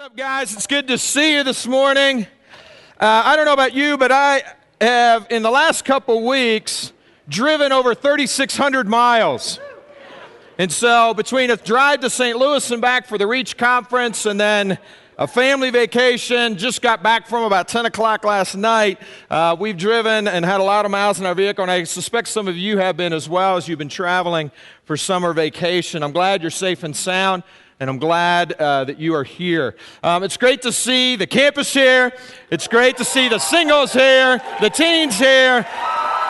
What's up, guys? It's good to see you this morning. I don't know about you, but I have, in the last couple weeks, driven over 3,600 miles. And so between a drive to St. Louis and back for the REACH conference and then a family vacation, just got back from about 10 o'clock last night, we've driven and had a lot of miles in our vehicle, and I suspect some of you have been as well as you've been traveling for summer vacation. I'm glad you're safe and sound. And I'm glad that you are here. It's great to see the campus here. It's great to see the singles here, the teens here,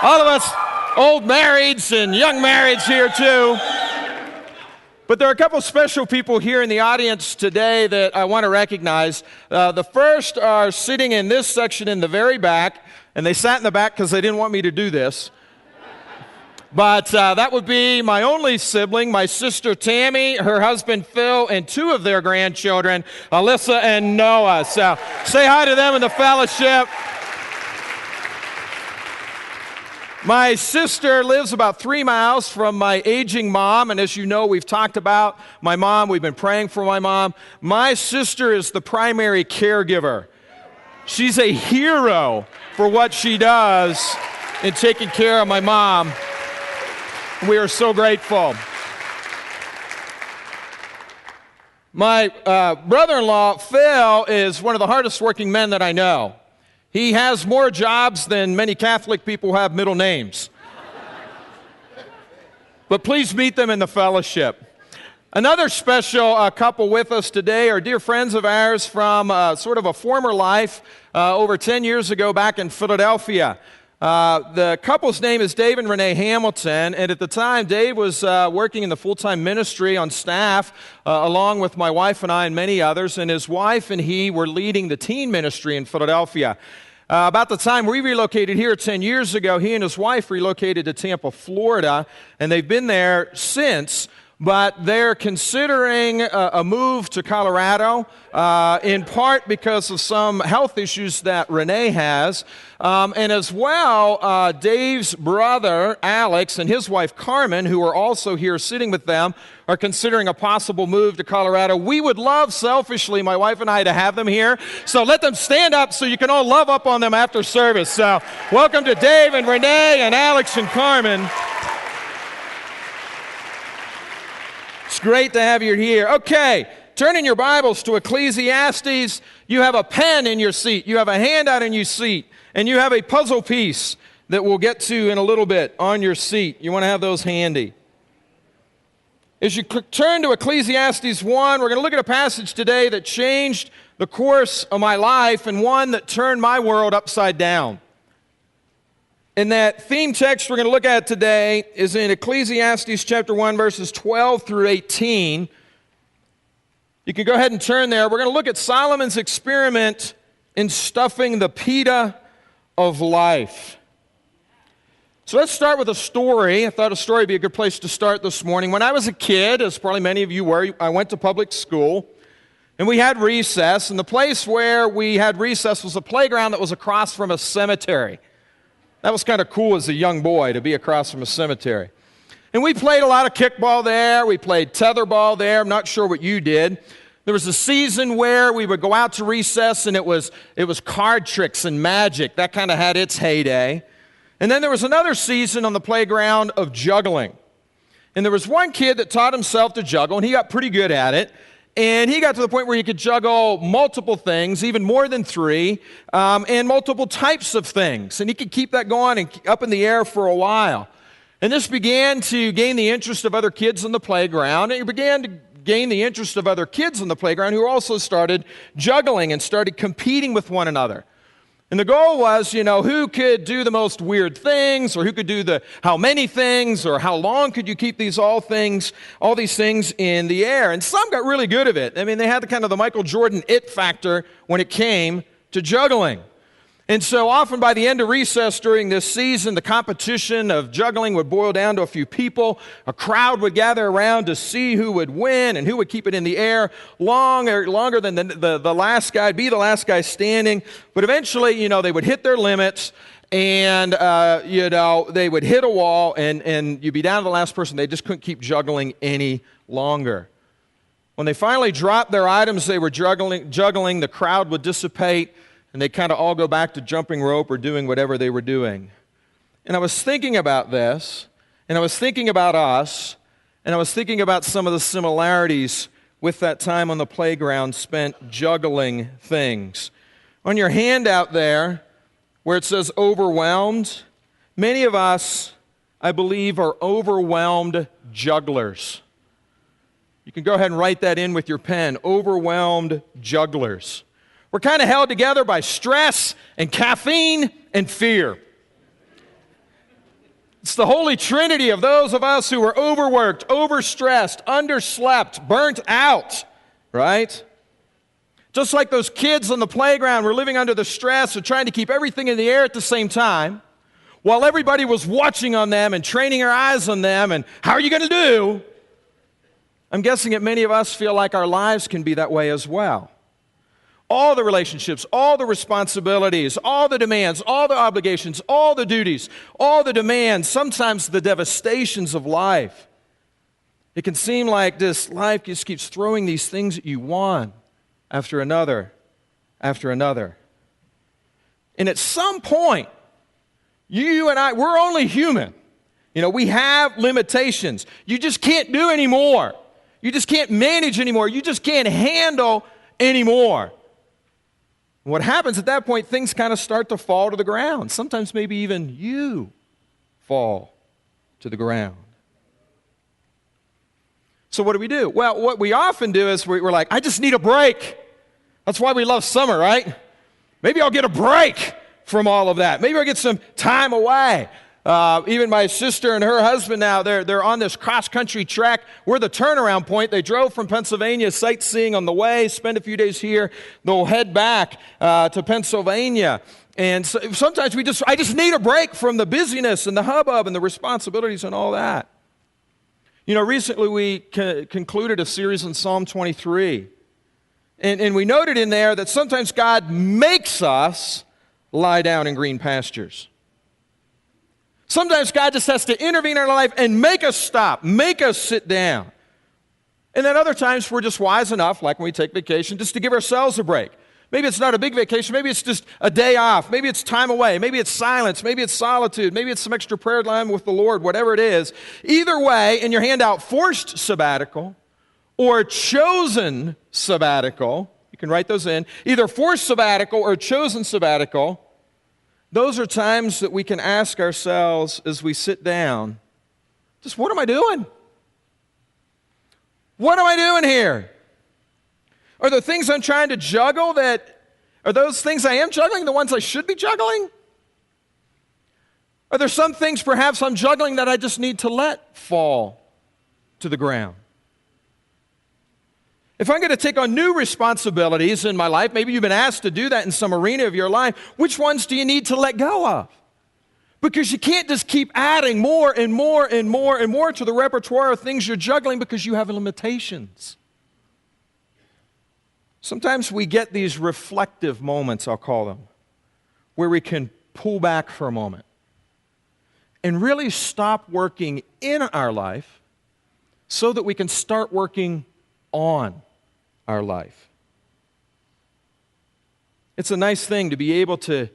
all of us old marrieds and young marrieds here too. But there are a couple special people here in the audience today that I want to recognize. The first are sitting in this section in the very back, and they sat in the back because they didn't want me to do this. But that would be my only sibling, my sister Tammy, her husband Phil, and two of their grandchildren, Alyssa and Noah. So say hi to them in the fellowship. My sister lives about 3 miles from my aging mom, and as you know, we've talked about my mom. We've been praying for my mom. My sister is the primary caregiver. She's a hero for what she does in taking care of my mom. We are so grateful. My brother-in-law, Phil, is one of the hardest working men that I know. He has more jobs than many Catholic people have middle names. But please meet them in the fellowship. Another special couple with us today are dear friends of ours from sort of a former life over 10 years ago back in Philadelphia. The couple's name is Dave and Renee Hamilton, and at the time, Dave was working in the full-time ministry on staff, along with my wife and I and many others, and his wife and he were leading the teen ministry in Philadelphia. About the time we relocated here 10 years ago, he and his wife relocated to Tampa, Florida, and they've been there since. But they're considering a move to Colorado, in part because of some health issues that Renee has. And as well, Dave's brother, Alex, and his wife, Carmen, who are also here sitting with them, are considering a possible move to Colorado. We would love, selfishly, my wife and I, to have them here. So let them stand up so you can all love up on them after service. So welcome to Dave and Renee and Alex and Carmen. It's great to have you here. Okay, turn in your Bibles to Ecclesiastes. You have a pen in your seat. You have a handout in your seat. And you have a puzzle piece that we'll get to in a little bit on your seat. You want to have those handy. As you turn to Ecclesiastes 1, we're going to look at a passage today that changed the course of my life and one that turned my world upside down. And that theme text we're going to look at today is in Ecclesiastes chapter 1, verses 12 through 18. You can go ahead and turn there. We're going to look at Solomon's experiment in stuffing the pita of life. So let's start with a story. I thought a story would be a good place to start this morning. When I was a kid, as probably many of you were, I went to public school. And we had recess. And the place where we had recess was a playground that was across from a cemetery. That was kind of cool as a young boy to be across from a cemetery. And we played a lot of kickball there. We played tetherball there. I'm not sure what you did. There was a season where we would go out to recess and it was card tricks and magic. That kind of had its heyday. And then there was another season on the playground of juggling. And there was one kid that taught himself to juggle, and he got pretty good at it. And he got to the point where he could juggle multiple things, even more than 3, and multiple types of things. And he could keep that going and up in the air for a while. And this began to gain the interest of other kids on the playground. And it began to gain the interest of other kids on the playground who also started juggling and started competing with one another. And the goal was, who could do the most weird things, or who could do how many things, or how long could you keep all these things in the air. And some got really good at it. I mean, they had the Michael Jordan it factor when it came to juggling. And so often by the end of recess during this season, the competition of juggling would boil down to a few people. A crowd would gather around to see who would win and who would keep it in the air longer than the last guy, be the last guy standing. But eventually, they would hit their limits, and, they would hit a wall, and you'd be down to the last person. They just couldn't keep juggling any longer. When they finally dropped their items they were juggling, the crowd would dissipate, and they'd kind of all go back to jumping rope or doing whatever they were doing. And I was thinking about this, and I was thinking about us, and I was thinking about some of the similarities with that time on the playground spent juggling things. On your handout there, where it says overwhelmed, many of us, I believe, are overwhelmed jugglers. You can go ahead and write that in with your pen, overwhelmed jugglers. We're kind of held together by stress and caffeine and fear. It's the holy trinity of those of us who are overworked, overstressed, underslept, burnt out, right? Just like those kids on the playground were living under the stress of trying to keep everything in the air at the same time, while everybody was watching on them and training our eyes on them, and how are you going to do? I'm guessing that many of us feel like our lives can be that way as well. All the relationships, all the responsibilities, all the demands, all the obligations, all the duties, all the demands, sometimes the devastations of life. It can seem like this life just keeps throwing these things at you one after another after another. And at some point, you and I, we're only human. You know, we have limitations. You just can't do anymore. You just can't manage anymore. You just can't handle anymore. What happens at that point, things kind of start to fall to the ground. Sometimes maybe even you fall to the ground. So what do? Well, what we often do is we're like, I just need a break. That's why we love summer, right? Maybe I'll get a break from all of that. Maybe I'll get some time away. Even my sister and her husband now, they're on this cross-country trek. We're the turnaround point. They drove from Pennsylvania, sightseeing on the way, spend a few days here. They'll head back to Pennsylvania. And so, sometimes I just need a break from the busyness and the hubbub and the responsibilities and all that. You know, recently we concluded a series on Psalm 23. And we noted in there that sometimes God makes us lie down in green pastures. Sometimes God just has to intervene in our life and make us stop, make us sit down. And then other times we're just wise enough, like when we take vacation, just to give ourselves a break. Maybe it's not a big vacation, maybe it's just a day off, maybe it's time away, maybe it's silence, maybe it's solitude, maybe it's some extra prayer time with the Lord, whatever it is. Either way, in your handout, forced sabbatical or chosen sabbatical, you can write those in, either forced sabbatical or chosen sabbatical. Those are times that we can ask ourselves as we sit down, just what am I doing? What am I doing here? Are the things I'm trying to juggle are those things I am juggling the ones I should be juggling? Are there some things perhaps I'm juggling that I just need to let fall to the ground? If I'm going to take on new responsibilities in my life, maybe you've been asked to do that in some arena of your life, which ones do you need to let go of? Because you can't just keep adding more and more and more and more to the repertoire of things you're juggling because you have limitations. Sometimes we get these reflective moments, I'll call them, where we can pull back for a moment and really stop working in our life so that we can start working on our life. It's a nice thing to be able to,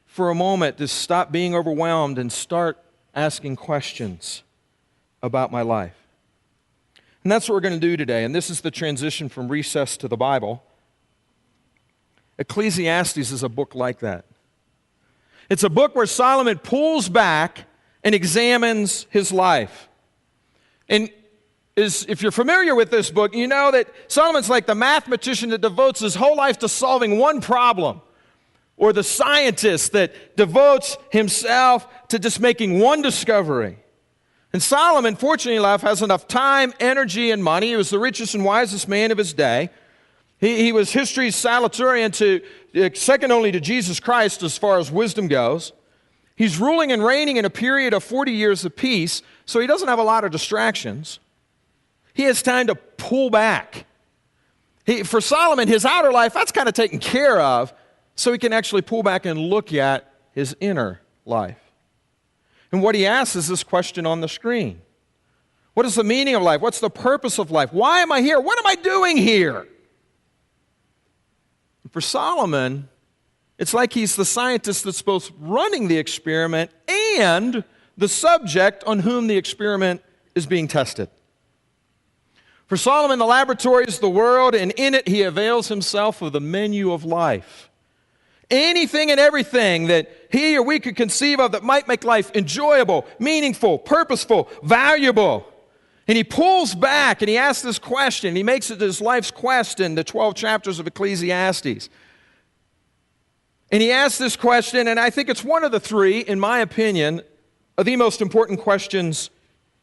for a moment, to stop being overwhelmed and start asking questions about my life. And that's what we're going to do today. And this is the transition from recess to the Bible. Ecclesiastes is a book like that. It's a book where Solomon pulls back and examines his life. And if you're familiar with this book, you know that Solomon's like the mathematician that devotes his whole life to solving one problem, or the scientist that devotes himself to just making one discovery. And Solomon, fortunately enough, has enough time, energy, and money. He was the richest and wisest man of his day. He was history's salutarian, second only to Jesus Christ as far as wisdom goes. He's ruling and reigning in a period of 40 years of peace, so he doesn't have a lot of distractions. He has time to pull back. For Solomon, his outer life, that's kind of taken care of, so he can actually pull back and look at his inner life. And what he asks is this question on the screen. What is the meaning of life? What's the purpose of life? Why am I here? What am I doing here? For Solomon, it's like he's the scientist that's both running the experiment and the subject on whom the experiment is being tested. For Solomon, the laboratory is the world, and in it he avails himself of the menu of life. Anything and everything that he or we could conceive of that might make life enjoyable, meaningful, purposeful, valuable. And he pulls back and he asks this question. He makes it his life's quest in the 12 chapters of Ecclesiastes. And he asks this question, and I think it's one of the three, in my opinion, of the most important questions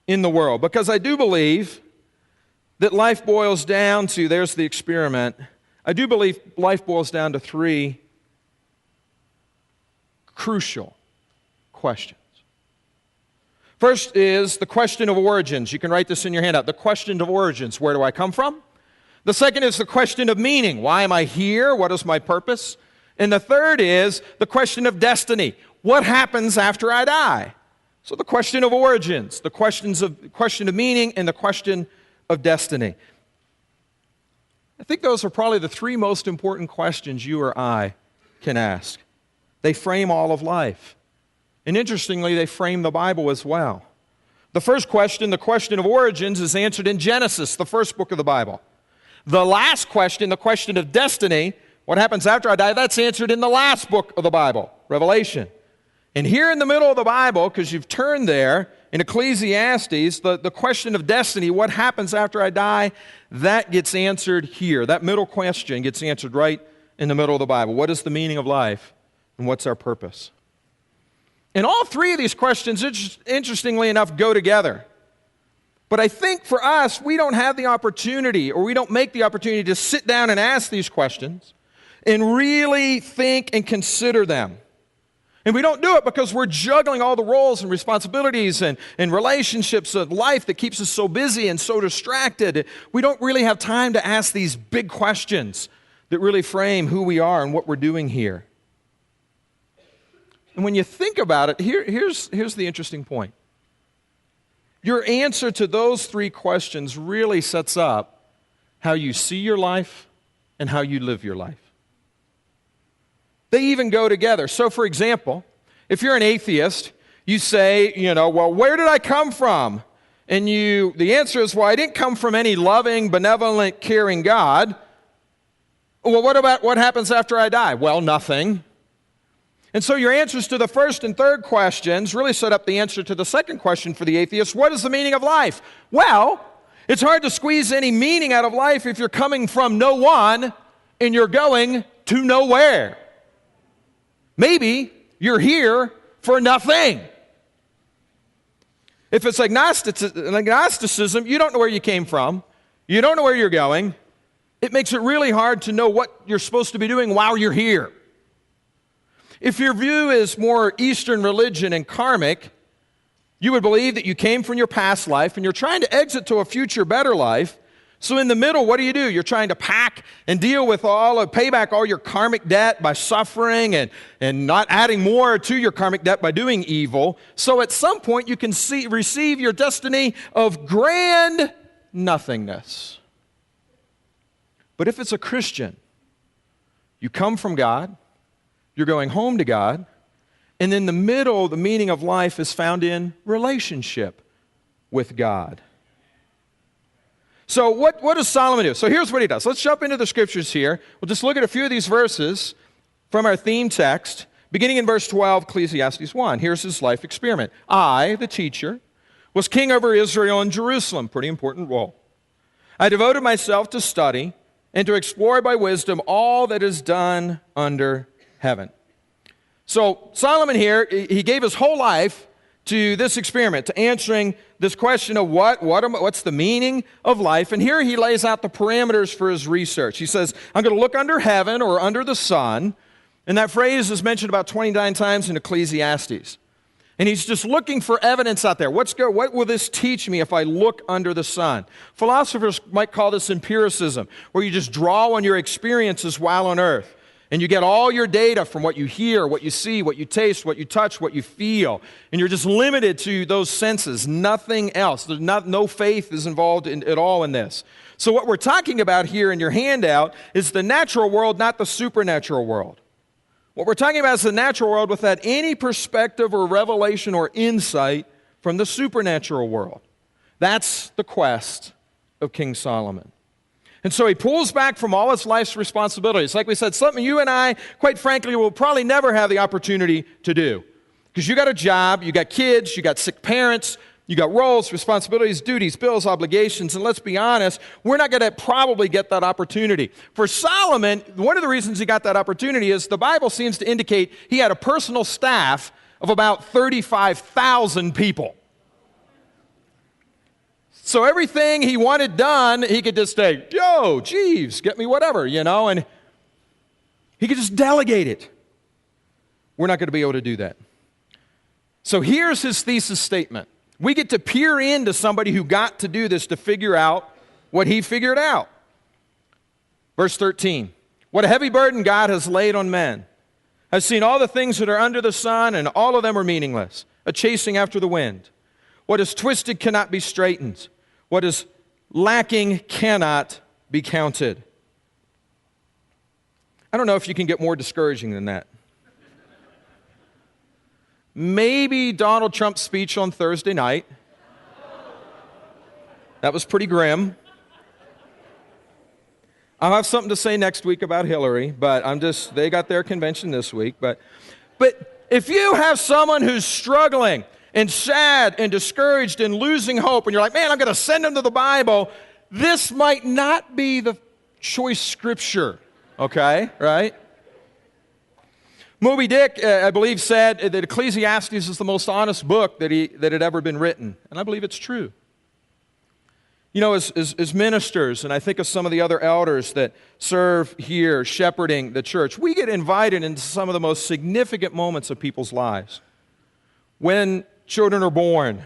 in the world. Because I do believe that life boils down to, there's the experiment, I do believe life boils down to three crucial questions. First is the question of origins. You can write this in your handout. The question of origins. Where do I come from? The second is the question of meaning. Why am I here? What is my purpose? And the third is the question of destiny. What happens after I die? So the question of origins, the question of meaning, and the question of destiny. I think those are probably the three most important questions you or I can ask. They frame all of life. And interestingly, they frame the Bible as well. The first question, the question of origins, is answered in Genesis, the first book of the Bible. The last question, the question of destiny, what happens after I die, that's answered in the last book of the Bible, Revelation. And here in the middle of the Bible, because you've turned there, in Ecclesiastes, the question of destiny, what happens after I die, that gets answered here. That middle question gets answered right in the middle of the Bible. What is the meaning of life, and what's our purpose? And all three of these questions, interestingly enough, go together. But I think for us, we don't have the opportunity, or we don't make the opportunity to sit down and ask these questions and really think and consider them. And we don't do it because we're juggling all the roles and responsibilities and relationships of life that keeps us so busy and so distracted. We don't really have time to ask these big questions that really frame who we are and what we're doing here. And when you think about it, here's the interesting point. Your answer to those three questions really sets up how you see your life and how you live your life. They even go together. So, for example, if you're an atheist, you say, well, where did I come from? And the answer is, well, I didn't come from any loving, benevolent, caring God. Well, what about what happens after I die? Well, nothing. And so your answers to the first and third questions really set up the answer to the second question for the atheist. What is the meaning of life? Well, it's hard to squeeze any meaning out of life if you're coming from no one and you're going to nowhere. Maybe you're here for nothing. If it's agnosticism, you don't know where you came from. You don't know where you're going. It makes it really hard to know what you're supposed to be doing while you're here. If your view is more Eastern religion and karmic, you would believe that you came from your past life and you're trying to exit to a future better life. So in the middle, what do? You're trying to pack and deal with pay back all your karmic debt by suffering and not adding more to your karmic debt by doing evil. So at some point, you can receive your destiny of grand nothingness. But if it's a Christian, you come from God, you're going home to God, and in the middle, the meaning of life is found in relationship with God. So what does Solomon do? So here's what he does. Let's jump into the scriptures here. We'll just look at a few of these verses from our theme text, beginning in verse 12, Ecclesiastes 1. Here's his life experiment. I, the teacher, was king over Israel and Jerusalem. Pretty important role. I devoted myself to study and to explore by wisdom all that is done under heaven. So Solomon here, he gave his whole life to this experiment, to answering this question of what's the meaning of life. And here he lays out the parameters for his research. He says, I'm going to look under heaven or under the sun. And that phrase is mentioned about 29 times in Ecclesiastes. And he's just looking for evidence out there. What will this teach me if I look under the sun? Philosophers might call this empiricism, where you just draw on your experiences while on earth. And you get all your data from what you hear, what you see, what you taste, what you touch, what you feel. And you're just limited to those senses, nothing else. No faith is involved at all in this. So what we're talking about here in your handout is the natural world, not the supernatural world. What we're talking about is the natural world without any perspective or revelation or insight from the supernatural world. That's the quest of King Solomon. And so he pulls back from all his life's responsibilities. Like we said, something you and I, quite frankly, will probably never have the opportunity to do. Because you got a job, you got kids, you got sick parents, you got roles, responsibilities, duties, bills, obligations, and let's be honest, we're not going to probably get that opportunity. For Solomon, one of the reasons he got that opportunity is the Bible seems to indicate he had a personal staff of about 35,000 people. So everything he wanted done, he could just say, yo, Jeeves, get me whatever, and he could just delegate it. We're not going to be able to do that. So here's his thesis statement. We get to peer into somebody who got to do this to figure out what he figured out. Verse 13, what a heavy burden God has laid on men. I've seen all the things that are under the sun, and all of them are meaningless, a chasing after the wind. What is twisted cannot be straightened. What is lacking cannot be counted. I don't know if you can get more discouraging than that. Maybe Donald Trump's speech on Thursday night. That was pretty grim. I'll have something to say next week about Hillary, but they got their convention this week. But if you have someone who's struggling and sad and discouraged and losing hope, and you're like, man, I'm going to send them to the Bible, this might not be the choice scripture, okay, right? Moby Dick, I believe, said that Ecclesiastes is the most honest book that had ever been written, and I believe it's true. As ministers, and I think of some of the other elders that serve here shepherding the church, we get invited into some of the most significant moments of people's lives. When children are born,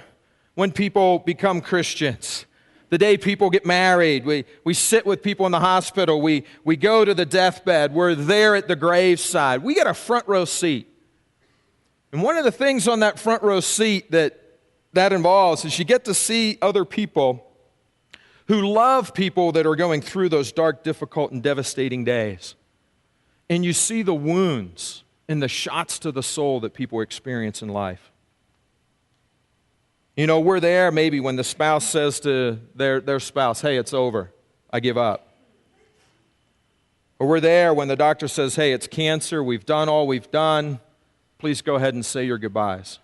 when people become Christians, the day people get married, we sit with people in the hospital, we go to the deathbed, we're there at the graveside. We get a front row seat. And one of the things on that front row seat that involves is you get to see other people who love people that are going through those dark, difficult, and devastating days. And you see the wounds and the shots to the soul that people experience in life. We're there maybe when the spouse says to their spouse, hey, it's over, I give up. Or we're there when the doctor says, hey, it's cancer, we've done all we've done, please go ahead and say your goodbyes.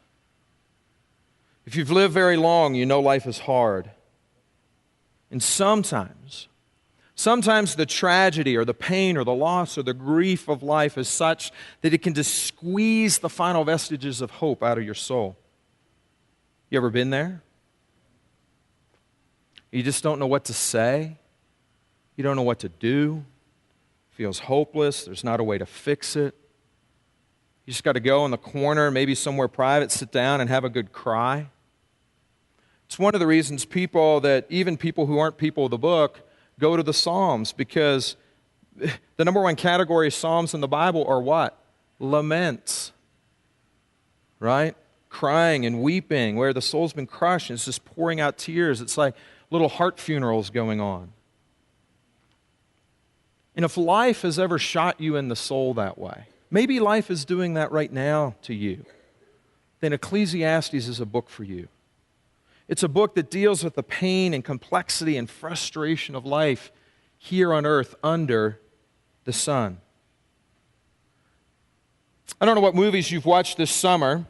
If you've lived very long, you know life is hard. And sometimes the tragedy or the pain or the loss or the grief of life is such that it can just squeeze the final vestiges of hope out of your soul. You ever been there? You just don't know what to say. You don't know what to do. It feels hopeless. There's not a way to fix it. You just got to go in the corner, maybe somewhere private, sit down and have a good cry. It's one of the reasons even people who aren't people of the book, go to the Psalms, because the number one category of Psalms in the Bible are what? Laments. Right? Crying and weeping, where the soul's been crushed and it's just pouring out tears. It's like little heart funerals going on. And if life has ever shot you in the soul that way, maybe life is doing that right now to you, then Ecclesiastes is a book for you. It's a book that deals with the pain and complexity and frustration of life here on earth under the sun. I don't know what movies you've watched this summer,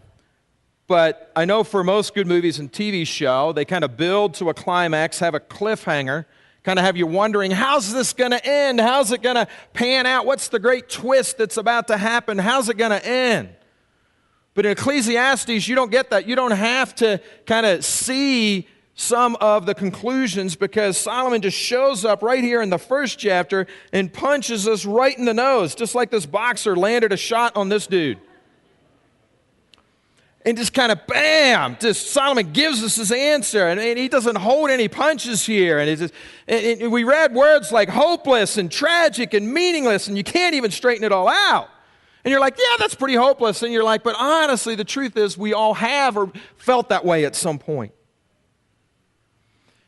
but I know for most good movies and TV show, they kind of build to a climax, have a cliffhanger, kind of have you wondering, how's this going to end? How's it going to pan out? What's the great twist that's about to happen? How's it going to end? But in Ecclesiastes, you don't get that. You don't have to kind of see some of the conclusions, because Solomon just shows up right here in the first chapter and punches us right in the nose, just like this boxer landed a shot on this dude. And just kind of, bam, just Solomon gives us his answer. And he doesn't hold any punches here. And we read words like hopeless and tragic and meaningless, and you can't even straighten it all out. And you're like, yeah, that's pretty hopeless. And you're like, but honestly, the truth is we all have or felt that way at some point.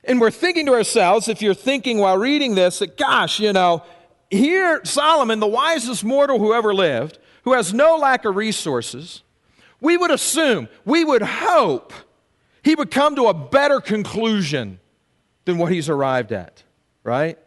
And we're thinking to ourselves, if you're thinking while reading this, that gosh, here Solomon, the wisest mortal who ever lived, who has no lack of resources, we would assume, we would hope he would come to a better conclusion than what he's arrived at, right?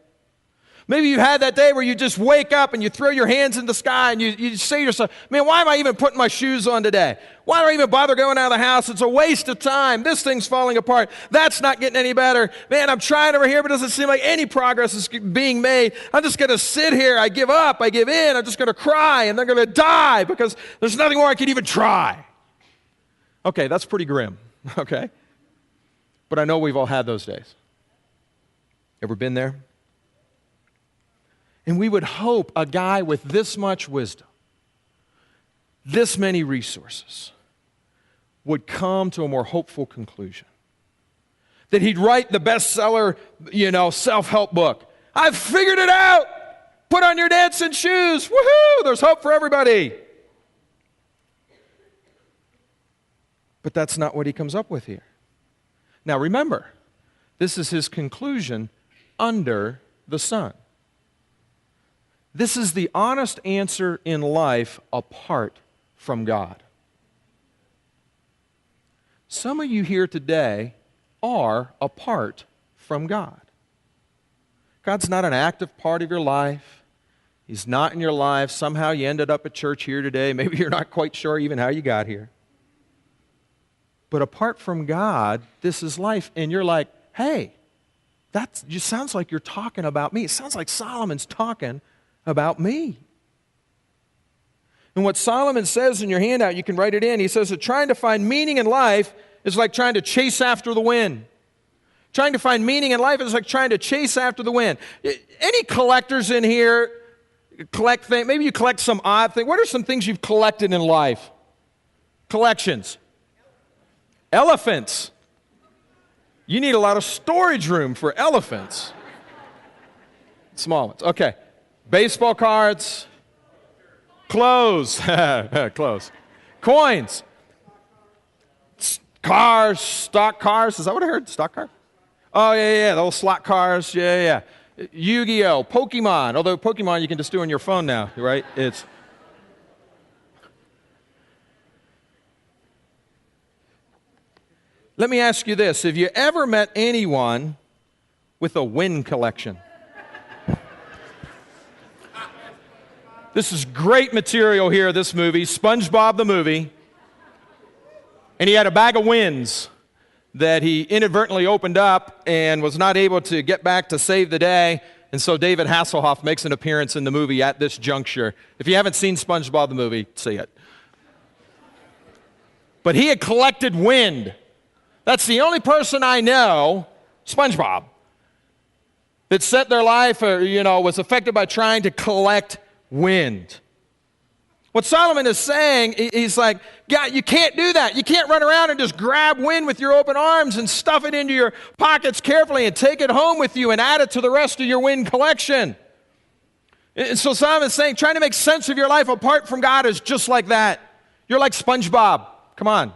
Maybe you had that day where you just wake up and you throw your hands in the sky and you say to yourself, man, why am I even putting my shoes on today? Why do I even bother going out of the house? It's a waste of time. This thing's falling apart. That's not getting any better. Man, I'm trying over here, but it doesn't seem like any progress is being made. I'm just going to sit here. I give up. I give in. I'm just going to cry, and they're going to die because there's nothing more I can even try. Okay, that's pretty grim, okay? But I know we've all had those days. Ever been there? And we would hope a guy with this much wisdom, this many resources, would come to a more hopeful conclusion. That he'd write the bestseller, self-help book. I've figured it out. Put on your dancing shoes. Woohoo! There's hope for everybody. But that's not what he comes up with here. Now remember, this is his conclusion under the sun. This is the honest answer in life apart from God. Some of you here today are apart from God. God's not an active part of your life. He's not in your life. Somehow you ended up at church here today. Maybe you're not quite sure even how you got here. But apart from God, this is life. And you're like, hey, that just sounds like you're talking about me. It sounds like Solomon's talking about me. And what Solomon says in your handout, you can write it in. He says that trying to find meaning in life is like trying to chase after the wind. Trying to find meaning in life is like trying to chase after the wind. Any collectors in here collect things? Maybe you collect some odd thing. What are some things you've collected in life? Collections. Elephants. You need a lot of storage room for elephants. Small ones. Okay. Baseball cards, clothes, clothes, coins, cars, stock cars. Is that what I heard? Stock car? Oh, yeah, the little slot cars. Yeah. Yu-Gi-Oh, Pokemon. Although Pokemon you can just do on your phone now, right? Let me ask you this. Have you ever met anyone with a wind collection? This is great material here, this movie, SpongeBob the movie. And he had a bag of winds that he inadvertently opened up and was not able to get back to save the day. And so David Hasselhoff makes an appearance in the movie at this juncture. If you haven't seen SpongeBob the movie, see it. But he had collected wind. That's the only person I know, SpongeBob, that set their life or, was affected by trying to collect wind. What Solomon is saying, he's like, God, you can't do that. You can't run around and just grab wind with your open arms and stuff it into your pockets carefully and take it home with you and add it to the rest of your wind collection. And so Solomon's saying, trying to make sense of your life apart from God is just like that. You're like SpongeBob. Come on.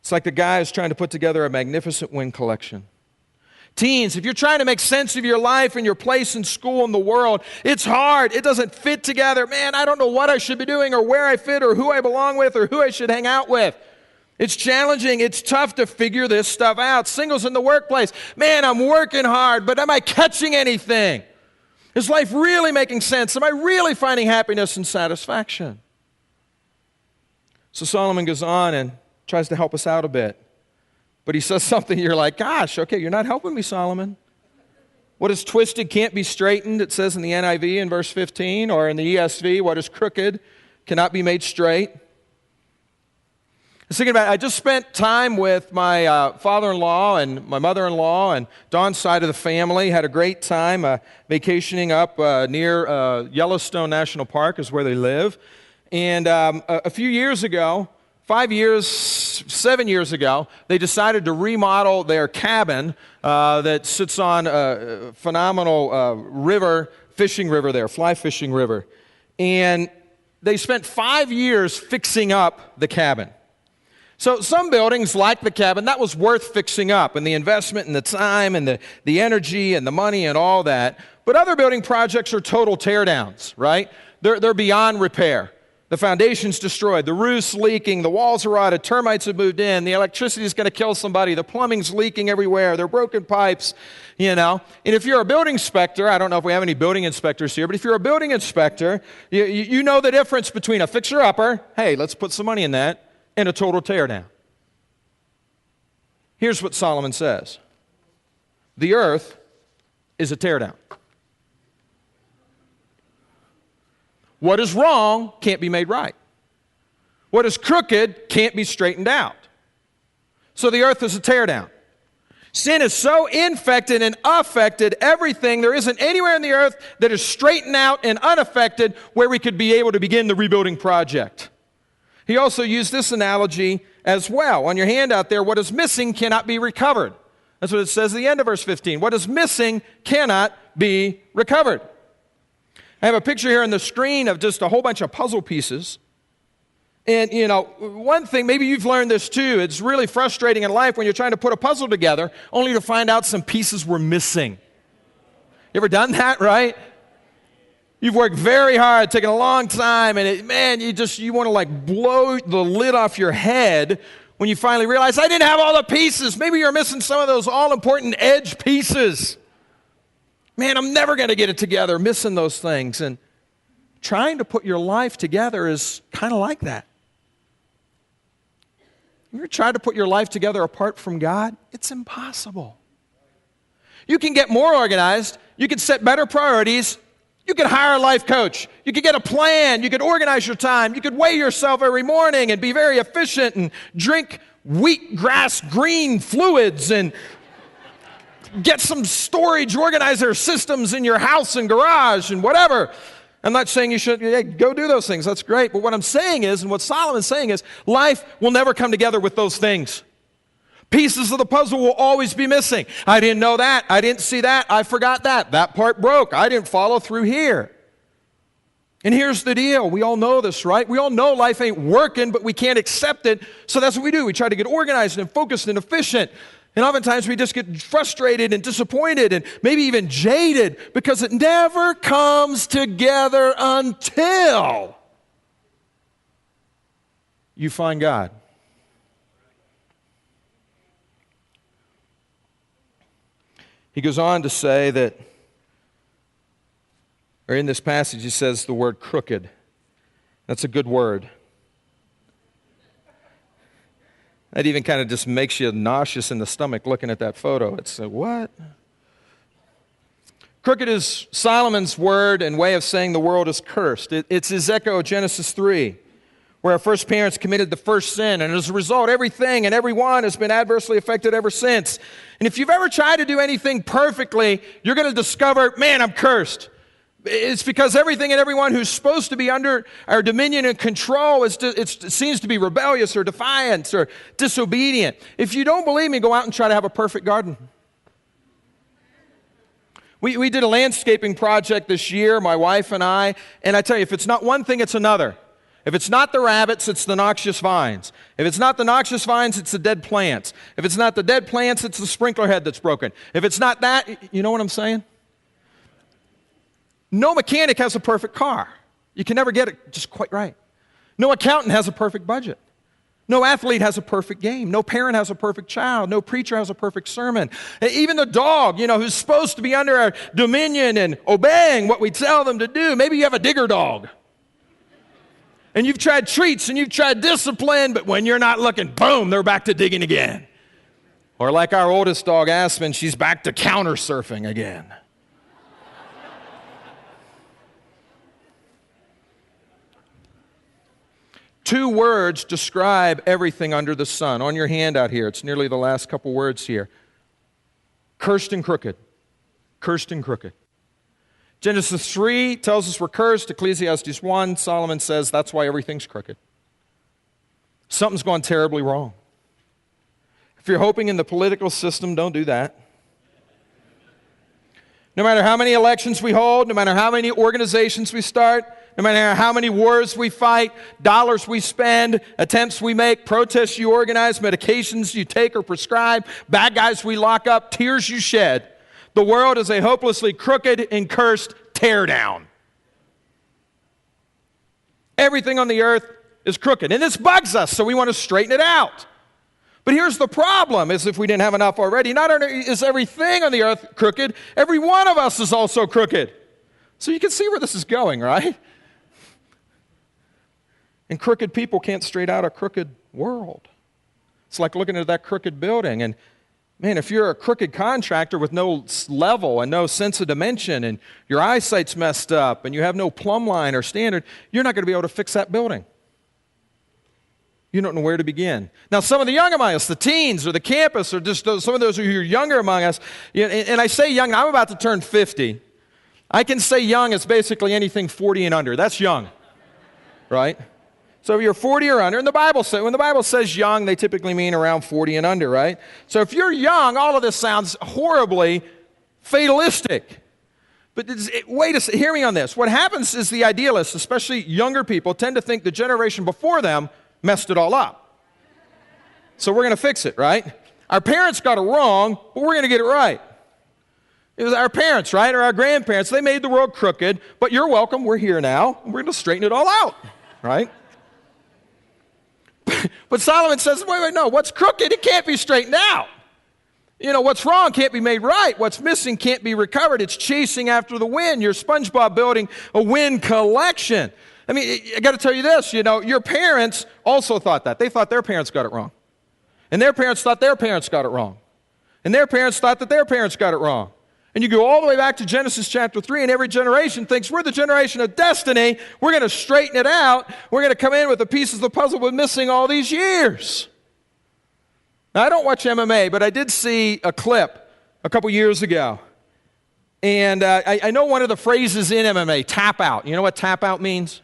It's like the guy who's trying to put together a magnificent wind collection. Teens, if you're trying to make sense of your life and your place in school and the world, it's hard. It doesn't fit together. Man, I don't know what I should be doing or where I fit or who I belong with or who I should hang out with. It's challenging. It's tough to figure this stuff out. Singles in the workplace. Man, I'm working hard, but am I catching anything? Is life really making sense? Am I really finding happiness and satisfaction? So Solomon goes on and tries to help us out a bit. But he says something, you're like, gosh, okay, you're not helping me, Solomon. What is twisted can't be straightened, it says in the NIV in verse 15, or in the ESV, what is crooked cannot be made straight. I was thinking about it. I just spent time with my father-in-law and my mother-in-law and Dawn's side of the family. Had a great time vacationing up near Yellowstone National Park is where they live. And a few years ago, 5 years, 7 years ago, they decided to remodel their cabin that sits on a phenomenal river, fishing river there, fly fishing river. And they spent 5 years fixing up the cabin. So some buildings, like the cabin, that was worth fixing up, and the investment and the time and the energy and the money and all that. But other building projects are total teardowns, right? They're beyond repair. The foundation's destroyed, the roof's leaking, the walls are rotted, termites have moved in, the electricity is going to kill somebody, the plumbing's leaking everywhere, there are broken pipes, you know. And if you're a building inspector, I don't know if we have any building inspectors here, but if you're a building inspector, you know the difference between a fixer-upper, hey, let's put some money in that, and a total teardown. Here's what Solomon says. The earth is a teardown. What is wrong can't be made right. What is crooked can't be straightened out. So the earth is a teardown. Sin has so infected and affected everything. There isn't anywhere in the earth that is straightened out and unaffected where we could be able to begin the rebuilding project. He also used this analogy as well. On your handout there, what is missing cannot be recovered. That's what it says at the end of verse 15. What is missing cannot be recovered. I have a picture here on the screen of just a whole bunch of puzzle pieces. And, you know, one thing, maybe you've learned this too, it's really frustrating in life when you're trying to put a puzzle together only to find out some pieces were missing. You ever done that, right? You've worked very hard, taken a long time, and you want to like blow the lid off your head when you finally realize, I didn't have all the pieces. Maybe you're missing some of those all-important edge pieces. Man, I'm never going to get it together, missing those things. And trying to put your life together is kind of like that. You ever tried to put your life together apart from God? It's impossible. You can get more organized. You can set better priorities. You could hire a life coach. You could get a plan. You could organize your time. You could weigh yourself every morning and be very efficient and drink wheat, grass, green fluids and get some storage organizer systems in your house and garage and whatever. I'm not saying you should go do those things. That's great. But what I'm saying is, and what Solomon's saying is, life will never come together with those things. Pieces of the puzzle will always be missing. I didn't know that. I didn't see that. I forgot that. That part broke. I didn't follow through here. And here's the deal. We all know this, right? We all know life ain't working, but we can't accept it. So that's what we do. We try to get organized and focused and efficient. And oftentimes we just get frustrated and disappointed and maybe even jaded because it never comes together until you find God. He goes on to say that, or in this passage he says the word crooked. That's a good word. That even kind of just makes you nauseous in the stomach looking at that photo. It's like, what? Crooked is Solomon's word and way of saying the world is cursed. It's his echo of Genesis 3, where our first parents committed the first sin, and as a result, everything and everyone has been adversely affected ever since. And if you've ever tried to do anything perfectly, you're going to discover, man, I'm cursed. It's because everything and everyone who's supposed to be under our dominion and control it seems to be rebellious or defiant or disobedient. If you don't believe me, go out and try to have a perfect garden. We did a landscaping project this year, my wife and I tell you, if it's not one thing, it's another. If it's not the rabbits, it's the noxious vines. If it's not the noxious vines, it's the dead plants. If it's not the dead plants, it's the sprinkler head that's broken. If it's not that, you know what I'm saying? No mechanic has a perfect car. You can never get it just quite right. No accountant has a perfect budget. No athlete has a perfect game. No parent has a perfect child. No preacher has a perfect sermon. Even the dog, who's supposed to be under our dominion and obeying what we tell them to do. Maybe you have a digger dog. And you've tried treats and you've tried discipline, but when you're not looking, boom, they're back to digging again. Or like our oldest dog, Aspen, she's back to counter surfing again. Two words describe everything under the sun. On your handout here, it's nearly the last couple words here. Cursed and crooked. Cursed and crooked. Genesis 3 tells us we're cursed. Ecclesiastes 1, Solomon says that's why everything's crooked. Something's gone terribly wrong. If you're hoping in the political system, don't do that. No matter how many elections we hold, no matter how many organizations we start, no matter how many wars we fight, dollars we spend, attempts we make, protests you organize, medications you take or prescribe, bad guys we lock up, tears you shed, the world is a hopelessly crooked and cursed teardown. Everything on the earth is crooked. And this bugs us, so we want to straighten it out. But here's the problem, as if we didn't have enough already. Not only is everything on the earth crooked, every one of us is also crooked. So you can see where this is going, right? And crooked people can't straighten out a crooked world. It's like looking at that crooked building. And man, if you're a crooked contractor with no level and no sense of dimension and your eyesight's messed up and you have no plumb line or standard, you're not going to be able to fix that building. You don't know where to begin. Now, some of the young among us, the teens or the campus or just some of those who are younger among us, and I say young, I'm about to turn 50. I can say young is basically anything 40 and under. That's young, right? So if you're 40 or under, and when the Bible says young, they typically mean around 40 and under, right? So if you're young, all of this sounds horribly fatalistic. But hear me on this. What happens is the idealists, especially younger people, tend to think the generation before them messed it all up. So we're going to fix it, right? Our parents got it wrong, but we're going to get it right. It was our parents, right, or our grandparents. They made the world crooked, but you're welcome. We're here now, and we're going to straighten it all out, right? But Solomon says, wait, no, what's crooked, it can't be straightened out. You know, what's wrong can't be made right. What's missing can't be recovered. It's chasing after the wind. You're SpongeBob building a wind collection. I mean, I got to tell you this, your parents also thought that. They thought their parents got it wrong. And their parents thought their parents got it wrong. And their parents thought that their parents got it wrong. And you go all the way back to Genesis chapter 3, and every generation thinks we're the generation of destiny. We're going to straighten it out. We're going to come in with the pieces of the puzzle we're missing all these years. Now, I don't watch MMA, but I did see a clip a couple years ago. And I know one of the phrases in MMA, tap out. You know what tap out means?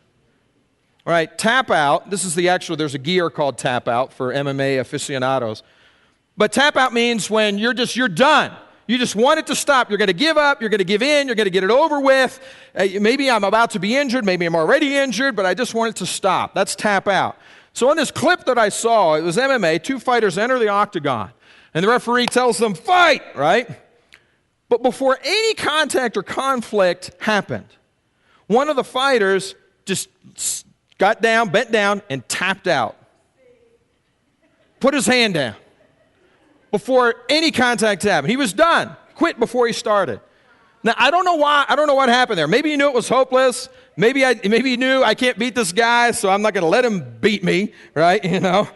All right, tap out, there's a gear called tap out for MMA aficionados. But tap out means when you're done. You just want it to stop. You're going to give up. You're going to give in. You're going to get it over with. Maybe I'm about to be injured. Maybe I'm already injured, but I just want it to stop. That's tap out. So in this clip that I saw, it was MMA. Two fighters enter the octagon, and the referee tells them, fight, right? But before any contact or conflict happened, one of the fighters just got down, bent down, and tapped out. Put his hand down. Before any contact happened. He was done. Quit before he started. Now, I don't know why. I don't know what happened there. Maybe he knew it was hopeless. Maybe he knew I can't beat this guy, so I'm not going to let him beat me, right? I'm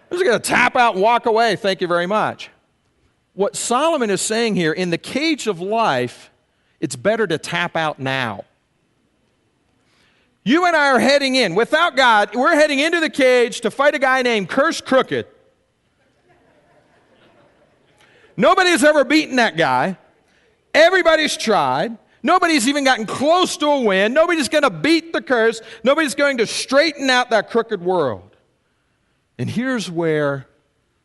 just going to tap out and walk away. Thank you very much. What Solomon is saying here, in the cage of life, it's better to tap out now. You and I are heading in. Without God, we're heading into the cage to fight a guy named Cursed Crooked. Nobody's ever beaten that guy. Everybody's tried. Nobody's even gotten close to a win. Nobody's going to beat the curse. Nobody's going to straighten out that crooked world. And here's where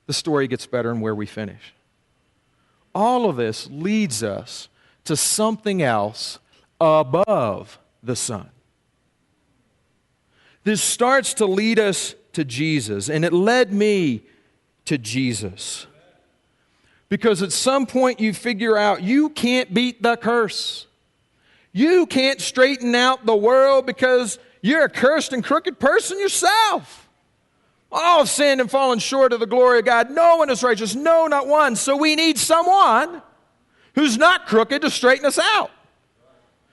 the story gets better and where we finish. All of this leads us to something else above the sun. This starts to lead us to Jesus, and it led me to Jesus. Because at some point you figure out you can't beat the curse. You can't straighten out the world because you're a cursed and crooked person yourself. All have sinned and fallen short of the glory of God. No one is righteous, no, not one. So we need someone who's not crooked to straighten us out.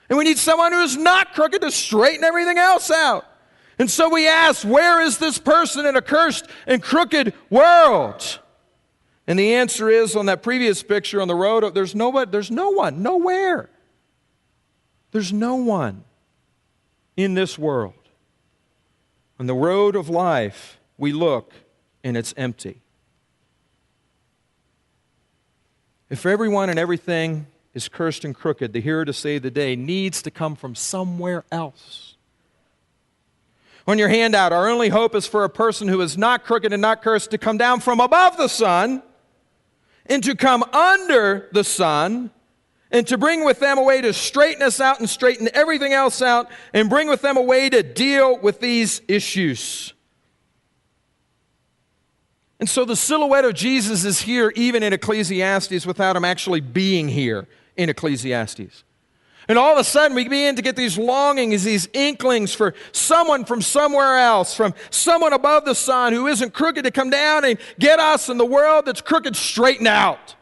And we need someone who's not crooked to straighten everything else out. And so we ask, where is this person in a cursed and crooked world? And the answer is, on that previous picture on the road, there's no one, nowhere. There's no one in this world. On the road of life, we look and it's empty. If everyone and everything is cursed and crooked, the hero to save the day needs to come from somewhere else. On your handout, our only hope is for a person who is not crooked and not cursed to come down from above the sun and to come under the sun and to bring with them a way to straighten us out and straighten everything else out and bring with them a way to deal with these issues. And so the silhouette of Jesus is here even in Ecclesiastes without him actually being here in Ecclesiastes. And all of a sudden we begin to get these longings, these inklings for someone from somewhere else, from someone above the sun who isn't crooked to come down and get us in the world that's crooked straightened out.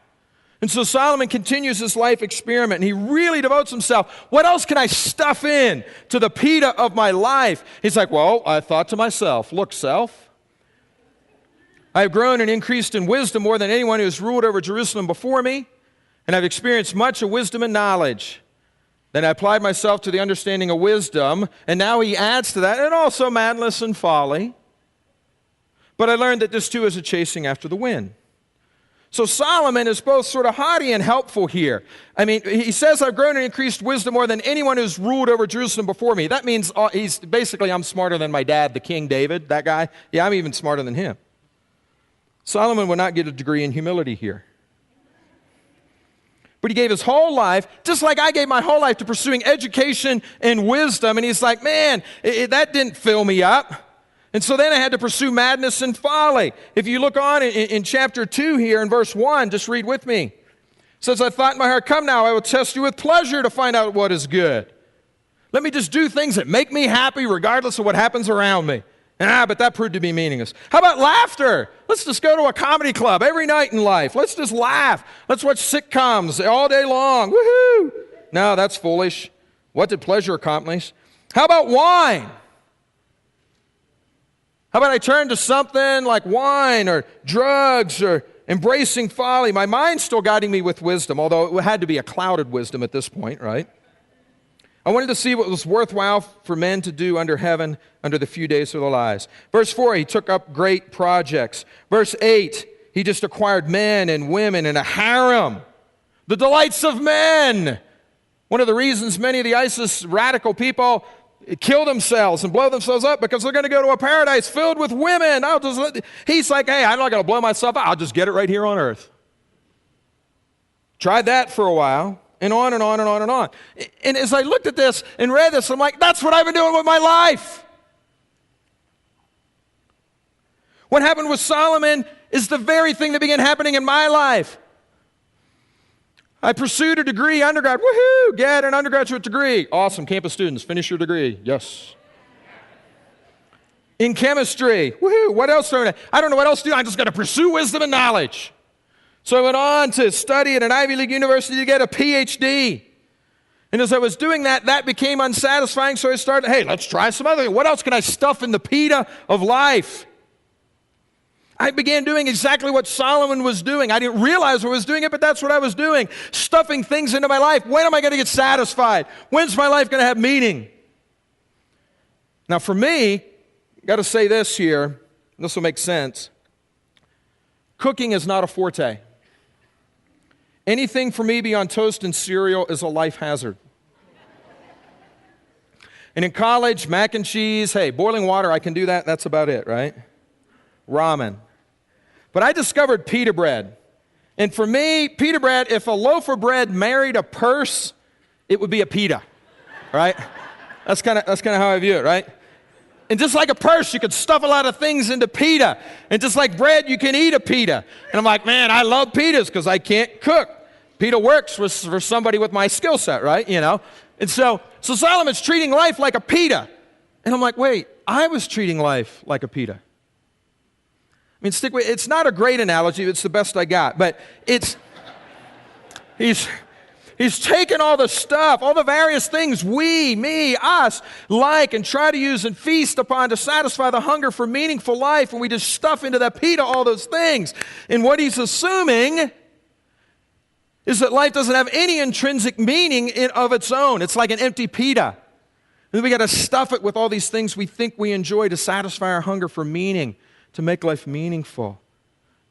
And so Solomon continues his life experiment, and he really devotes himself. What else can I stuff in to the pita of my life? He's like, well, I thought to myself, look, self, I have grown and increased in wisdom more than anyone who has ruled over Jerusalem before me, and I've experienced much of wisdom and knowledge. Then I applied myself to the understanding of wisdom, and now he adds to that, and also madness and folly. But I learned that this too is a chasing after the wind. So Solomon is both sort of haughty and helpful here. I mean, he says, I've grown and increased wisdom more than anyone who's ruled over Jerusalem before me. That means he's basically, I'm smarter than my dad, the King David, that guy. Yeah, I'm even smarter than him. Solomon would not get a degree in humility here. But he gave his whole life, just like I gave my whole life, to pursuing education and wisdom. And he's like, man, that didn't fill me up. And so then I had to pursue madness and folly. If you look on in chapter 2 here in verse 1, just read with me. It says, I thought in my heart, come now, I will test you with pleasure to find out what is good. Let me just do things that make me happy regardless of what happens around me. But that proved to be meaningless. How about laughter? Let's just go to a comedy club every night in life. Let's just laugh. Let's watch sitcoms all day long. Woohoo! No, that's foolish. What did pleasure accomplish? How about wine? How about I turn to something like wine or drugs or embracing folly? My mind's still guiding me with wisdom, although it had to be a clouded wisdom at this point, right? I wanted to see what was worthwhile for men to do under heaven under the few days of their lives. Verse 4, he took up great projects. Verse 8, he just acquired men and women and a harem. The delights of men. One of the reasons many of the ISIS radical people kill themselves and blow themselves up because they're going to go to a paradise filled with women. He's like, hey, I'm not going to blow myself up. I'll just get it right here on earth. Tried that for a while. And on and on and on and on. And as I looked at this and read this, I'm like, that's what I've been doing with my life. What happened with Solomon is the very thing that began happening in my life. I pursued a degree, undergrad. Woohoo! Get an undergraduate degree. Awesome. Campus students, finish your degree. Yes. In chemistry. Woohoo! What else? I don't know what else to do. I just got to pursue wisdom and knowledge. So I went on to study at an Ivy League university to get a PhD. And as I was doing that, that became unsatisfying, so I started, hey, let's try some other thing. What else can I stuff in the pita of life? I began doing exactly what Solomon was doing. I didn't realize I was doing it, but that's what I was doing. Stuffing things into my life. When am I going to get satisfied? When's my life going to have meaning? Now for me, I've got to say this here, this will make sense. Cooking is not a forte. Anything for me beyond toast and cereal is a life hazard. And in college, mac and cheese, hey, boiling water, I can do that. That's about it, right? Ramen. But I discovered pita bread. And for me, pita bread, if a loaf of bread married a purse, it would be a pita, right? That's kind of how I view it, right? And just like a purse, you could stuff a lot of things into pita. And just like bread, you can eat a pita. And I'm like, man, I love pitas because I can't cook. Pita works for somebody with my skill set, right? You know? And so Solomon's treating life like a pita. And I'm like, wait, I was treating life like a pita. I mean, stick with it's not a great analogy, it's the best I got. But he's taken all the stuff, all the various things we, me, us like and try to use and feast upon to satisfy the hunger for meaningful life, and we just stuff into that pita all those things. And what he's assuming is that life doesn't have any intrinsic meaning of its own. It's like an empty pita. And then we got to stuff it with all these things we think we enjoy to satisfy our hunger for meaning, to make life meaningful.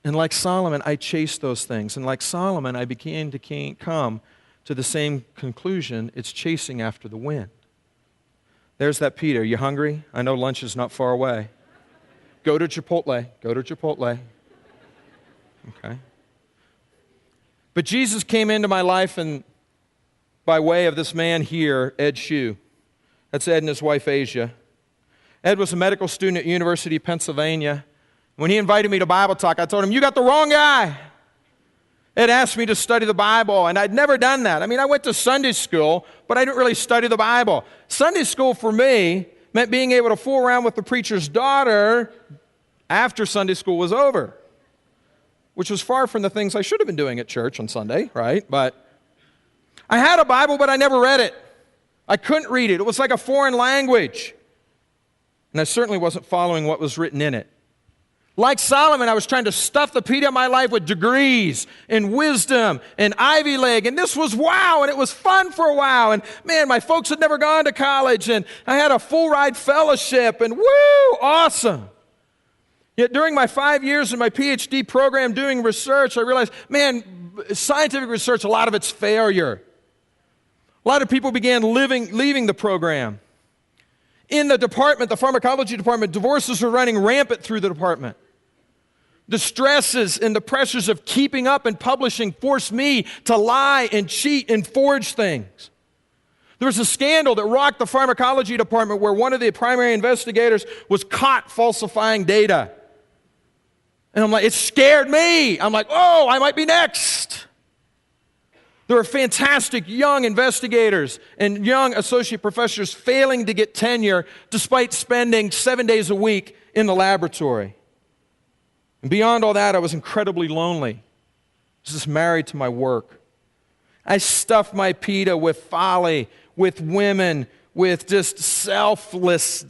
And like Solomon, I chased those things. And like Solomon, I began to come to the same conclusion. It's chasing after the wind. There's that Peter. You hungry? I know lunch is not far away. Go to Chipotle. Go to Chipotle. Okay. But Jesus came into my life and by way of this man here, Ed Shue. That's Ed and his wife, Asia. Ed was a medical student at University of Pennsylvania. When he invited me to Bible talk, I told him, you got the wrong guy. Ed asked me to study the Bible, and I'd never done that. I mean, I went to Sunday school, but I didn't really study the Bible. Sunday school for me meant being able to fool around with the preacher's daughter after Sunday school was over, which was far from the things I should have been doing at church on Sunday, right? But I had a Bible, but I never read it. I couldn't read it. It was like a foreign language. And I certainly wasn't following what was written in it. Like Solomon, I was trying to stuff the Peter of my life with degrees and wisdom and Ivy League. And this was wow, and it was fun for a while. And man, my folks had never gone to college, and I had a full ride fellowship, and woo, awesome. Yet during my 5 years in my PhD program doing research, I realized, man, scientific research, a lot of it's failure. A lot of people began leaving the program. In the department, the pharmacology department, divorces were running rampant through the department. The stresses and the pressures of keeping up and publishing forced me to lie and cheat and forge things. There was a scandal that rocked the pharmacology department where one of the primary investigators was caught falsifying data. And I'm like, it scared me. I'm like, oh, I might be next. There were fantastic young investigators and young associate professors failing to get tenure despite spending 7 days a week in the laboratory. And beyond all that, I was incredibly lonely. I was just married to my work. I stuffed my pita with folly, with women, with just selfishness,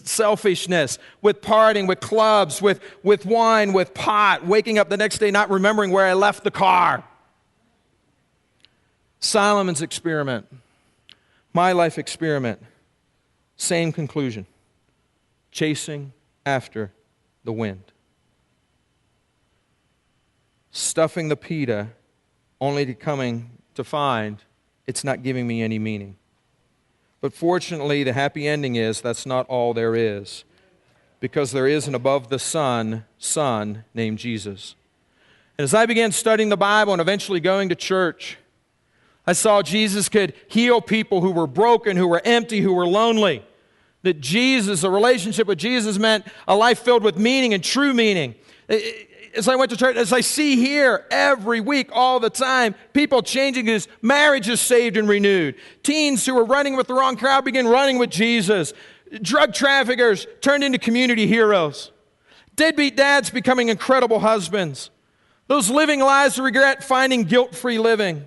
with partying, with clubs, with wine, with pot, waking up the next day not remembering where I left the car. Solomon's experiment, my life experiment, same conclusion, chasing after the wind. Stuffing the pita only to find it's not giving me any meaning. But fortunately, the happy ending is that's not all there is, because there is an above the sun son named Jesus. And as I began studying the Bible and eventually going to church, I saw Jesus could heal people who were broken, who were empty, who were lonely. That Jesus, a relationship with Jesus meant a life filled with meaning and true meaning. As I went to church, as I see here every week, all the time, people changing his marriages saved and renewed. Teens who were running with the wrong crowd began running with Jesus. Drug traffickers turned into community heroes. Deadbeat dads becoming incredible husbands. Those living lives of regret finding guilt-free living.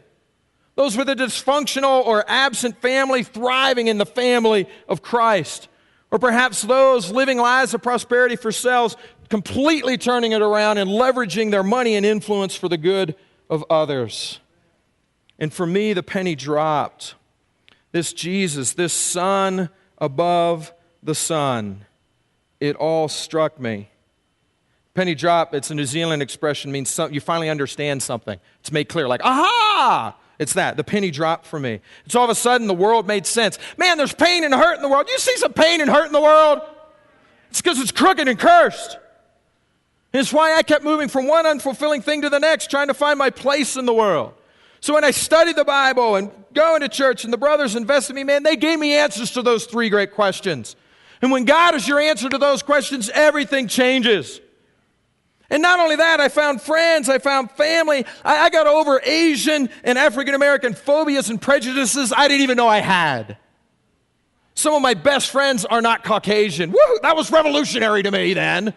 Those with a dysfunctional or absent family thriving in the family of Christ. Or perhaps those living lives of prosperity for selves, completely turning it around and leveraging their money and influence for the good of others. And for me, the penny dropped. This Jesus, this son above the sun, it all struck me. Penny drop, it's a New Zealand expression, means you finally understand something. It's made clear, like, aha! It's that. The penny dropped for me. It's all of a sudden the world made sense. Man, there's pain and hurt in the world. You see some pain and hurt in the world? It's because it's crooked and cursed. And it's why I kept moving from one unfulfilling thing to the next, trying to find my place in the world. So when I studied the Bible and going to church and the brothers invested in me, man, they gave me answers to those three great questions. And when God is your answer to those questions, everything changes. And not only that, I found friends, I found family. I got over Asian and African American phobias and prejudices I didn't even know I had. Some of my best friends are not Caucasian. Woo, that was revolutionary to me then.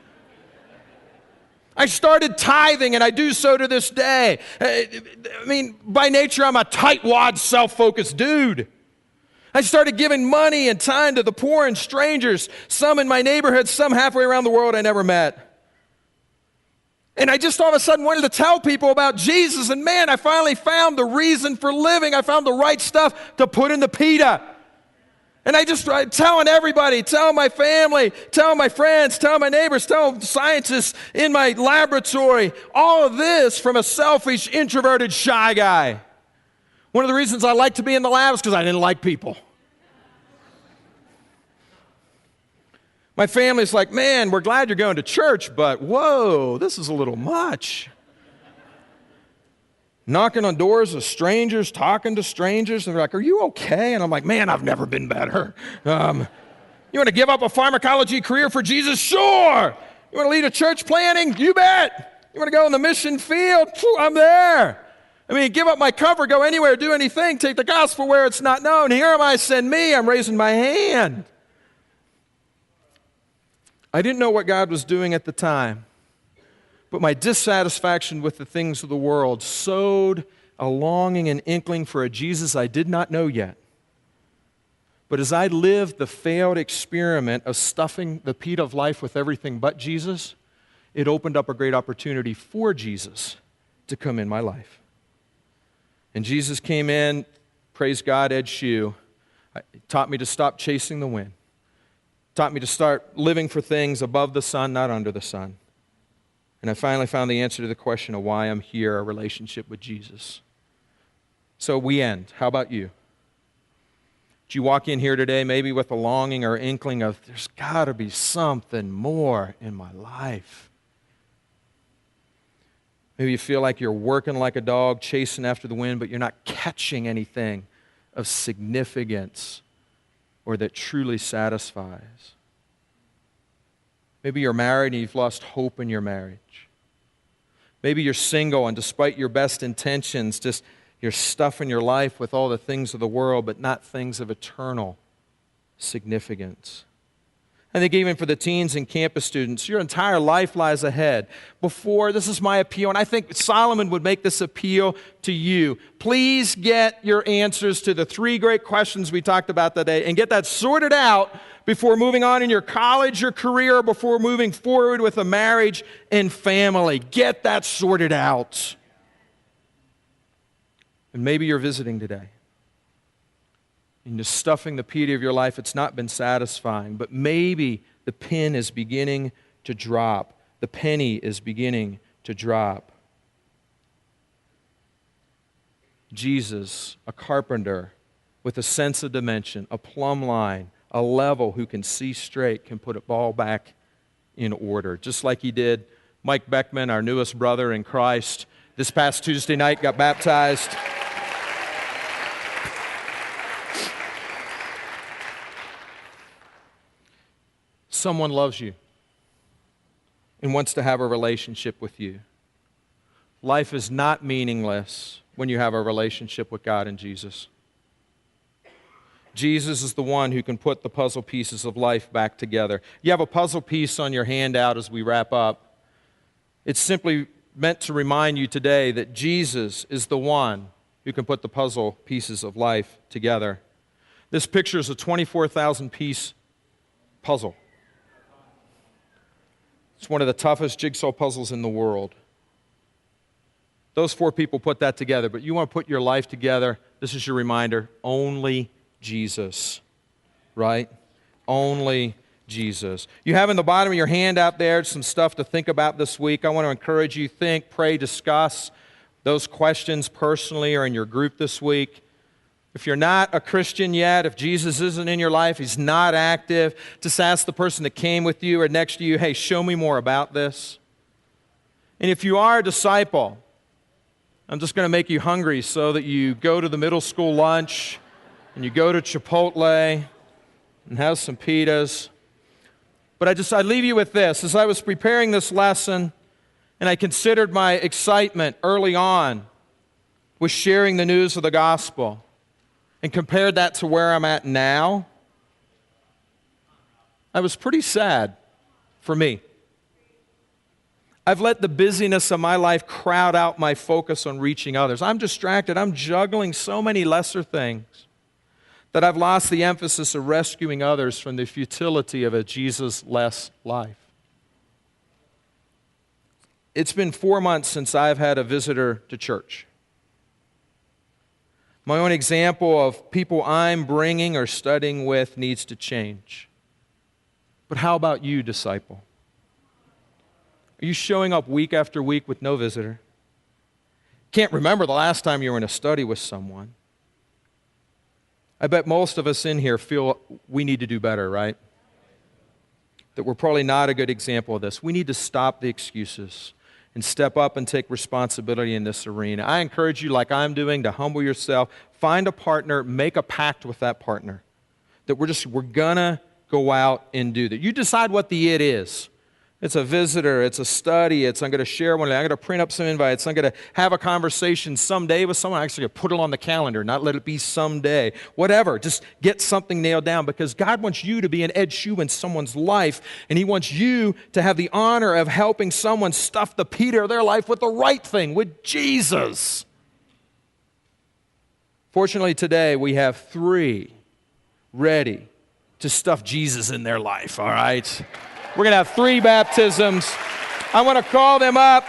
I started tithing, and I do so to this day. I mean, by nature, I'm a tightwad, self-focused dude. I started giving money and time to the poor and strangers, some in my neighborhood, some halfway around the world I never met. And I just all of a sudden wanted to tell people about Jesus. And man, I finally found the reason for living. I found the right stuff to put in the pita. And I just telling everybody, telling my family, telling my friends, telling my neighbors, telling scientists in my laboratory, all of this from a selfish, introverted, shy guy. One of the reasons I like to be in the lab is because I didn't like people. My family's like, man, we're glad you're going to church, but whoa, this is a little much. Knocking on doors of strangers, talking to strangers, and they're like, are you okay? And I'm like, man, I've never been better. You want to give up a pharmacology career for Jesus? Sure. You want to lead a church planting? You bet. You want to go in the mission field? I'm there. I mean, give up my comfort, go anywhere, do anything, take the gospel where it's not known. Here am I, send me. I'm raising my hand. I didn't know what God was doing at the time, but my dissatisfaction with the things of the world sowed a longing and inkling for a Jesus I did not know yet. But as I lived the failed experiment of stuffing the pit of life with everything but Jesus, it opened up a great opportunity for Jesus to come in my life. And Jesus came in, praise God, Ed Shue, taught me to stop chasing the wind. Taught me to start living for things above the sun, not under the sun. And I finally found the answer to the question of why I'm here, a relationship with Jesus. So we end. How about you? Did you walk in here today maybe with a longing or inkling of there's got to be something more in my life? Maybe you feel like you're working like a dog, chasing after the wind, but you're not catching anything of significance or that truly satisfies. Maybe you're married and you've lost hope in your marriage. Maybe you're single and despite your best intentions, just you're stuffing your life with all the things of the world, but not things of eternal significance. I think even for the teens and campus students, your entire life lies ahead. This is my appeal, and I think Solomon would make this appeal to you. Please get your answers to the 3 great questions we talked about today and get that sorted out before moving on in your college, your career, before moving forward with a marriage and family. Get that sorted out. And maybe you're visiting today. And just stuffing the pit of your life, it's not been satisfying. But maybe the pin is beginning to drop. The penny is beginning to drop. Jesus, a carpenter with a sense of dimension, a plumb line, a level who can see straight, can put it all back in order. Just like he did Mike Beckman, our newest brother in Christ, this past Tuesday night got baptized. Someone loves you and wants to have a relationship with you. Life is not meaningless when you have a relationship with God and Jesus. Jesus is the one who can put the puzzle pieces of life back together. You have a puzzle piece on your handout as we wrap up. It's simply meant to remind you today that Jesus is the one who can put the puzzle pieces of life together. This picture is a 24,000-piece puzzle. It's one of the toughest jigsaw puzzles in the world. Those 4 people put that together, but you want to put your life together, this is your reminder, only Jesus, right? Only Jesus. You have in the bottom of your handout there some stuff to think about this week. I want to encourage you, think, pray, discuss those questions personally or in your group this week. If you're not a Christian yet, if Jesus isn't in your life, he's not active, just ask the person that came with you or next to you, hey, show me more about this. And if you are a disciple, I'm just going to make you hungry so that you go to the middle school lunch and you go to Chipotle and have some pitas. But I leave you with this. As I was preparing this lesson and I considered my excitement early on with sharing the news of the gospel, and compared that to where I'm at now, I was pretty sad for me. I've let the busyness of my life crowd out my focus on reaching others. I'm distracted. I'm juggling so many lesser things that I've lost the emphasis of rescuing others from the futility of a Jesus-less life. It's been 4 months since I've had a visitor to church. My own example of people I'm bringing or studying with needs to change. But how about you, disciple? Are you showing up week after week with no visitor? Can't remember the last time you were in a study with someone. I bet most of us in here feel we need to do better, right? That we're probably not a good example of this. We need to stop the excuses and step up and take responsibility in this arena. I encourage you, like I'm doing, to humble yourself, find a partner, make a pact with that partner, that we're gonna go out and do that. You decide what the it is. It's a visitor, it's a study, I'm going to share one day, I'm going to print up some invites, I'm going to have a conversation someday with someone, I'm actually going to put it on the calendar, not let it be someday. Whatever, just get something nailed down, because God wants you to be an Ed Shoe in someone's life, and He wants you to have the honor of helping someone stuff the Peter of their life with the right thing, with Jesus. Fortunately today, we have 3 ready to stuff Jesus in their life, all right? We're going to have 3 baptisms. I want to call them up.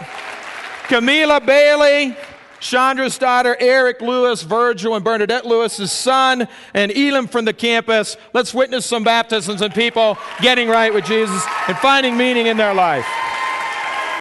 Camila Bailey, Chandra's daughter, Eric Lewis, Virgil and Bernadette Lewis's son, and Elam from the campus. Let's witness some baptisms and people getting right with Jesus and finding meaning in their life.